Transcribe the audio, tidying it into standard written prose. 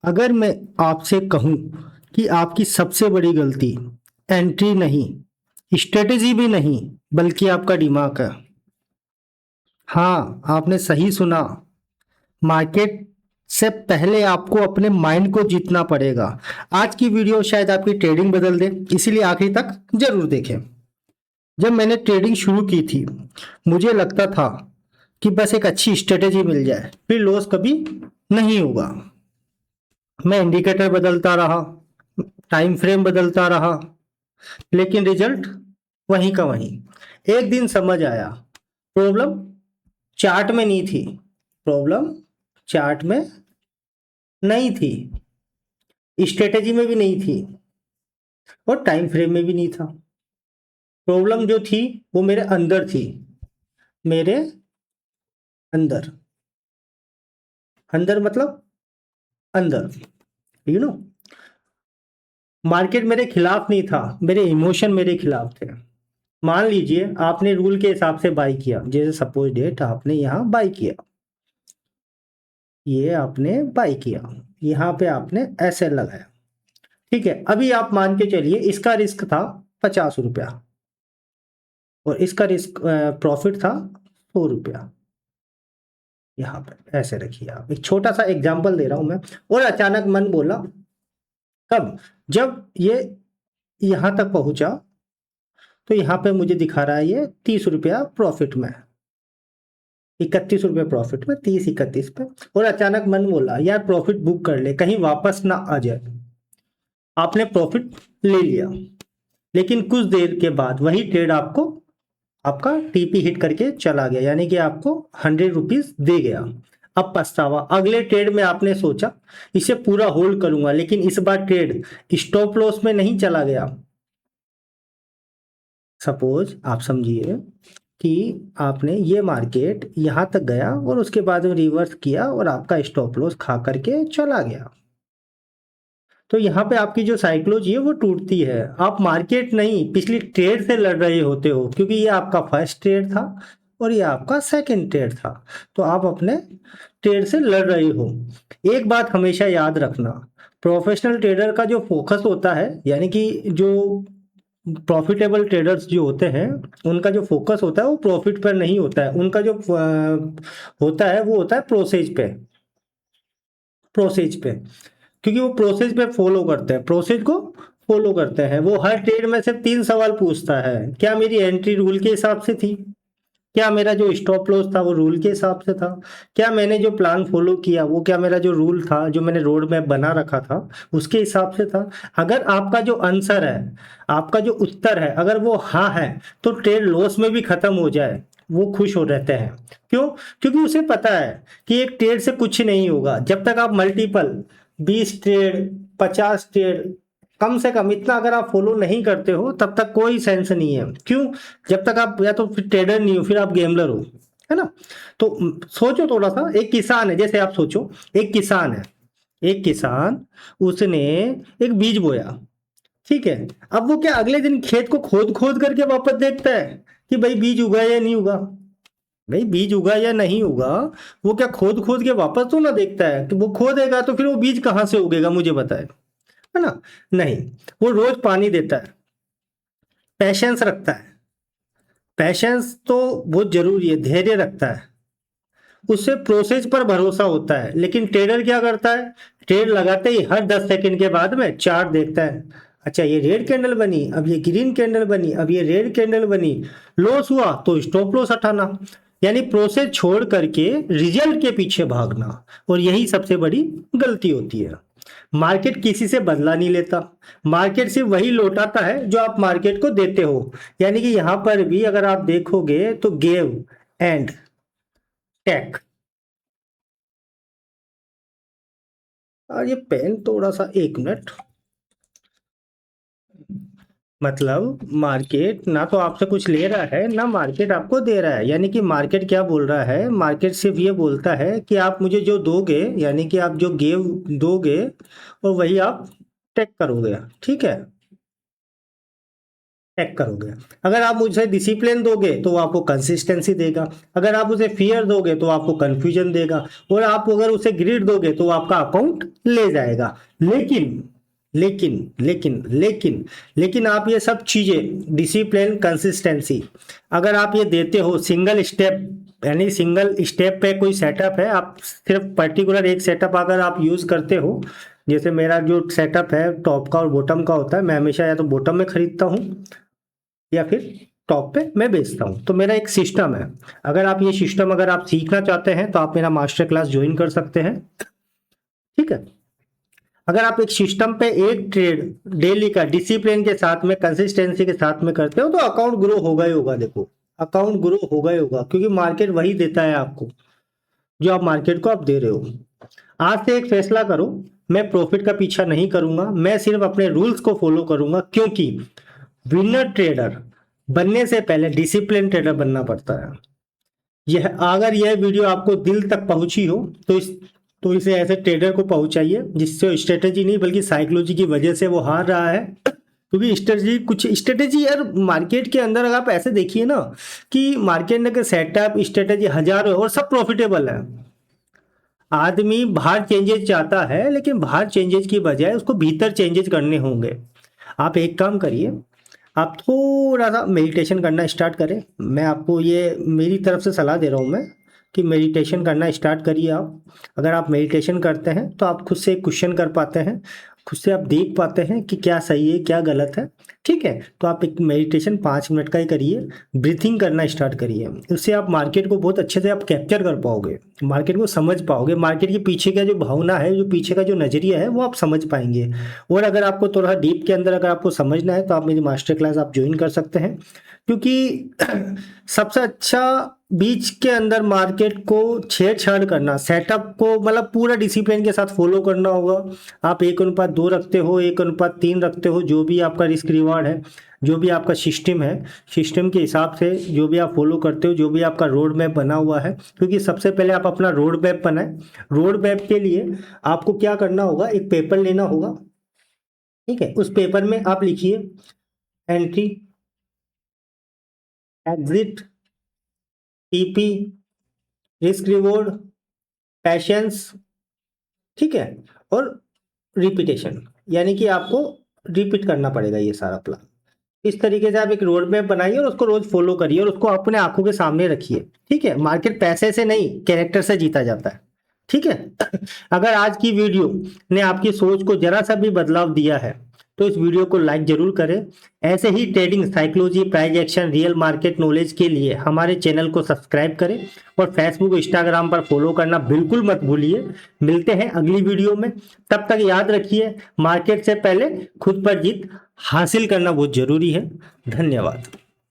अगर मैं आपसे कहूं कि आपकी सबसे बड़ी गलती एंट्री नहीं, स्ट्रेटेजी भी नहीं, बल्कि आपका दिमाग है। हाँ, आपने सही सुना। मार्केट से पहले आपको अपने माइंड को जीतना पड़ेगा। आज की वीडियो शायद आपकी ट्रेडिंग बदल दे, इसीलिए आखिरी तक जरूर देखें। जब मैंने ट्रेडिंग शुरू की थी, मुझे लगता था कि बस एक अच्छी स्ट्रेटेजी मिल जाए, फिर लॉस कभी नहीं होगा। मैं इंडिकेटर बदलता रहा, टाइम फ्रेम बदलता रहा, लेकिन रिजल्ट वहीं का वहीं। एक दिन समझ आया, प्रॉब्लम चार्ट में नहीं थी, प्रॉब्लम चार्ट में नहीं थी, स्ट्रेटेजी में भी नहीं थी, और टाइम फ्रेम में भी नहीं था। प्रॉब्लम जो थी वो मेरे अंदर थी, मेरे अंदर। अंदर मतलब अंदर, यू नो। मार्केट मेरे खिलाफ नहीं था, मेरे इमोशन मेरे खिलाफ थे। मान लीजिए आपने रूल के हिसाब से बाई किया, जैसे सपोज डेट आपने यहाँ बाई किया, ये आपने बाई किया, यहाँ पे आपने ऐसे लगाया, ठीक है। अभी आप मान के चलिए इसका रिस्क था 50 रुपया और इसका रिस्क प्रॉफिट था 100 रुपया। यहाँ पे ऐसे रखिए, आप एक छोटा सा एग्जांपल दे रहा हूं मैं। और अचानक मन बोला, कब? जब ये यहाँ तक पहुंचा तो यहाँ पे मुझे दिखा रहा है ये 30 रुपया प्रॉफिट में, 31 रुपये प्रॉफिट में, 30 31 पे। और अचानक मन बोला यार प्रॉफिट बुक कर ले, कहीं वापस ना आ जाए। आपने प्रॉफिट ले लिया, लेकिन कुछ देर के बाद वही ट्रेड आपको आपका टीपी हिट करके चला गया, यानी कि आपको 100 रुपीज दे गया। अब पछतावा। अगले ट्रेड में आपने सोचा इसे पूरा होल्ड करूंगा, लेकिन इस बार ट्रेड स्टॉप लॉस में नहीं चला गया। सपोज आप समझिए कि आपने ये मार्केट यहाँ तक गया और उसके बाद में रिवर्स किया और आपका स्टॉप लॉस खा करके चला गया, तो यहाँ पे आपकी जो साइकोलॉजी है वो टूटती है। आप मार्केट नहीं, पिछली ट्रेड से लड़ रहे होते हो, क्योंकि ये आपका फर्स्ट ट्रेड था और ये आपका सेकंड ट्रेड था, तो आप अपने ट्रेड से लड़ रहे हो। एक बात हमेशा याद रखना, प्रोफेशनल ट्रेडर का जो फोकस होता है, यानी कि जो प्रॉफिटेबल ट्रेडर्स जो होते हैं, उनका जो फोकस होता है वो प्रॉफिट पर नहीं होता है। उनका जो होता है वो होता है प्रोसेज पे, प्रोसेज पे। क्योंकि वो प्रोसेस पे फॉलो करते हैं, प्रोसेस को फॉलो करते हैं। वो हर ट्रेड में से 3 सवाल पूछता है, क्या मेरी एंट्री रूल के हिसाब से थी, क्या मेरा जो स्टॉप लॉस था वो रूल के हिसाब से था, क्या मैंने जो प्लान फॉलो किया वो क्या मेरा जो रूल था, जो मैंने रोड मैप बना रखा था उसके हिसाब से था। अगर आपका जो आंसर है, आपका जो उत्तर है, अगर वो हाँ है, तो ट्रेड लॉस में भी खत्म हो जाए वो खुश हो रहते हैं। क्यों? क्योंकि उसे पता है कि एक ट्रेड से कुछ नहीं होगा। जब तक आप मल्टीपल 20 ट्रेड, 50 ट्रेड, कम से कम इतना अगर आप फॉलो नहीं करते हो तब तक कोई सेंस नहीं है। क्यों? जब तक आप या तो फिर ट्रेडर नहीं हो, फिर आप गेमलर हो, है ना। तो सोचो थोड़ा सा, एक किसान है, जैसे आप सोचो एक किसान है, एक किसान, उसने एक बीज बोया, ठीक है। अब वो क्या अगले दिन खेत को खोद खोद करके वापस देखता है कि भाई बीज उगा या नहीं उगा? भाई बीज उगा या नहीं उगा, वो क्या खोद खोद के वापस तो ना देखता है? कि वो खोदेगा तो फिर वो बीज कहाँ से उगेगा, मुझे बताए, है ना। नहीं, वो रोज पानी देता है, पैशंस रखता है। पैशंस तो बहुत जरूरी है, धैर्य रखता है, उससे प्रोसेस पर भरोसा होता है। लेकिन ट्रेडर क्या करता है, ट्रेड लगाते ही हर 10 सेकंड के बाद में चार्ट देखता है। अच्छा ये रेड कैंडल बनी, अब ये ग्रीन कैंडल बनी, अब ये रेड कैंडल बनी, लॉस हुआ तो स्टॉप लॉस हटाना। यानी प्रोसेस छोड़ करके रिजल्ट के पीछे भागना, और यही सबसे बड़ी गलती होती है। मार्केट किसी से बदला नहीं लेता, मार्केट सिर्फ वही लौटाता है जो आप मार्केट को देते हो। यानी कि यहां पर भी अगर आप देखोगे तो गेव एंड टेक। और ये पेन थोड़ा सा, 1 मिनट। मतलब मार्केट ना तो आपसे कुछ ले रहा है, ना मार्केट आपको दे रहा है। यानी कि मार्केट क्या बोल रहा है, मार्केट सिर्फ ये बोलता है कि आप मुझे जो दोगे, यानी कि आप जो गेव दोगे और वही आप टेक करोगे, ठीक है। चेक करोगे। अगर आप मुझे डिसिप्लिन दोगे तो वो आपको कंसिस्टेंसी देगा, अगर आप उसे फियर दोगे तो आपको कंफ्यूजन देगा, और आप अगर उसे ग्रिड दोगे तो वो आपका अकाउंट ले जाएगा। लेकिन लेकिन लेकिन लेकिन लेकिन आप ये सब चीजें डिसिप्लिन कंसिस्टेंसी अगर आप ये देते हो सिंगल स्टेप, यानी सिंगल स्टेप पे कोई सेटअप है, आप सिर्फ पर्टिकुलर एक सेटअप अगर आप यूज करते हो, जैसे मेरा जो सेटअप है टॉप का और बॉटम का होता है, मैं हमेशा या तो बॉटम में खरीदता हूँ या फिर टॉप पे मैं बेचता हूँ, तो मेरा एक सिस्टम है। अगर आप ये सिस्टम अगर आप सीखना चाहते हैं तो आप मेरा मास्टर क्लास ज्वाइन कर सकते हैं, ठीक है। अगर आप एक सिस्टम पे एक ट्रेड डेली का डिसिप्लिन के साथ में कंसिस्टेंसी के साथ में करते हो तो अकाउंट ग्रो होगा ही होगा। देखो अकाउंट ग्रो होगा ही होगा, क्योंकि मार्केट वही देता है आपको जो आप मार्केट को आप दे रहे हो। आज से एक फैसला करो, मैं प्रॉफिट का पीछा नहीं करूंगा, मैं सिर्फ अपने रूल्स को फॉलो करूंगा, क्योंकि विनर ट्रेडर बनने से पहले डिसिप्लिन ट्रेडर बनना पड़ता है। यह अगर यह वीडियो आपको दिल तक पहुंची हो तो इसे ऐसे ट्रेडर को पहुंचाइए जिससे स्ट्रेटेजी नहीं बल्कि साइकोलॉजी की वजह से वो हार रहा है। क्योंकि स्ट्रेटेजी यार मार्केट के अंदर अगर आप ऐसे देखिए ना कि मार्केट में सेटअप स्ट्रेटेजी हजारों और सब प्रॉफिटेबल है। आदमी बाहर चेंजेस चाहता है, लेकिन बाहर चेंजेस की बजाय उसको भीतर चेंजेस करने होंगे। आप एक काम करिए, आप थोड़ा सा मेडिटेशन करना स्टार्ट करें। मैं आपको ये मेरी तरफ से सलाह दे रहा हूँ मैं कि मेडिटेशन करना स्टार्ट करिए आप। अगर आप मेडिटेशन करते हैं तो आप खुद से क्वेश्चन कर पाते हैं, खुद से आप देख पाते हैं कि क्या सही है क्या गलत है, ठीक है। तो आप एक मेडिटेशन 5 मिनट का ही करिए, ब्रीथिंग करना स्टार्ट करिए। उससे आप मार्केट को बहुत अच्छे से आप कैप्चर कर पाओगे, मार्केट को समझ पाओगे, मार्केट के पीछे का जो भावना है, जो पीछे का जो नजरिया है वो आप समझ पाएंगे। और अगर आपको थोड़ा डीप के अंदर अगर आपको समझना है तो आप मेरी मास्टर क्लास आप ज्वाइन कर सकते हैं, क्योंकि सबसे अच्छा बीच के अंदर मार्केट को छेड़छाड़ करना, सेटअप को मतलब पूरा डिसिप्लिन के साथ फॉलो करना होगा। आप 1:2 रखते हो, 1:3 रखते हो, जो भी आपका रिस्क रिवार्ड है, जो भी आपका सिस्टम है, सिस्टम के हिसाब से जो भी आप फॉलो करते हो, जो भी आपका रोड मैप बना हुआ है। क्योंकि सबसे पहले आप अपना रोड मैप बनाएं। रोड मैप के लिए आपको क्या करना होगा, एक पेपर लेना होगा, ठीक है। उस पेपर में आप लिखिए entry, exit, TP, risk reward, patience, ठीक है, और रिपीटेशन, यानी कि आपको रिपीट करना पड़ेगा ये सारा प्लान। इस तरीके से आप एक रोड मैप बनाइए और उसको रोज फॉलो करिए और उसको अपने आंखों के सामने रखिए, ठीक है। मार्केट पैसे से नहीं कैरेक्टर से जीता जाता है, ठीक है। अगर आज की वीडियो ने आपकी सोच को जरा सा भी बदलाव दिया है तो इस वीडियो को लाइक जरूर करें। ऐसे ही trading, psychology, price action, real market knowledge के लिए हमारे चैनल को सब्सक्राइब करें और फेसबुक इंस्टाग्राम पर फॉलो करना बिल्कुल मत भूलिए। मिलते हैं अगली वीडियो में, तब तक याद रखिए मार्केट से पहले खुद पर जीत हासिल करना बहुत जरूरी है। धन्यवाद।